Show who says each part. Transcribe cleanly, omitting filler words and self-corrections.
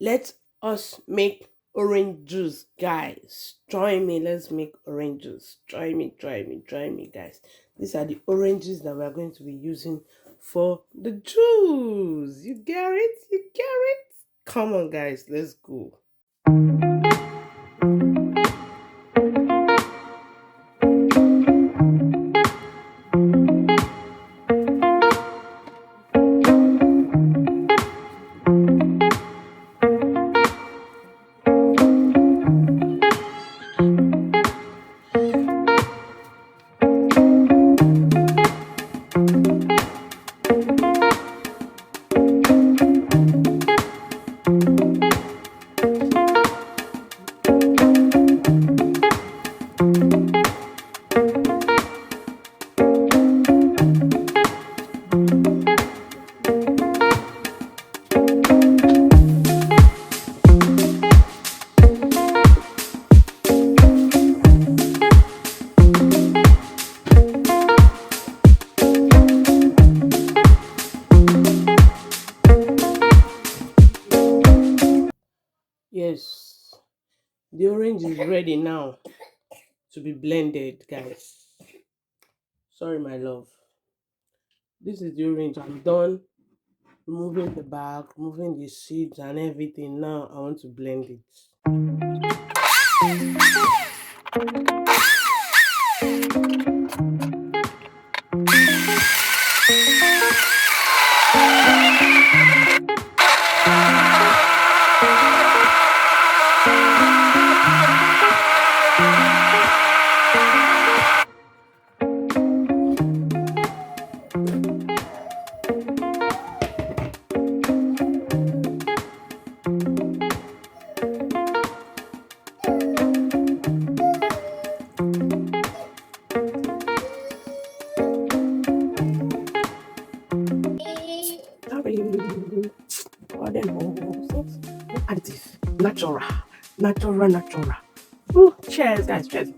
Speaker 1: Let us make orange juice, guys. Join me. Let's make orange juice. Join me, guys. These are the oranges that we are going to be using for the juice. You get it? You get it? Come on, guys. Let's go. Yes, the orange is ready now to be blended, guys. Sorry, my love. This is the orange. I'm done removing the back, removing the seeds and everything. Now I want to blend it. Additive, natural. Cheers, guys. Cheers.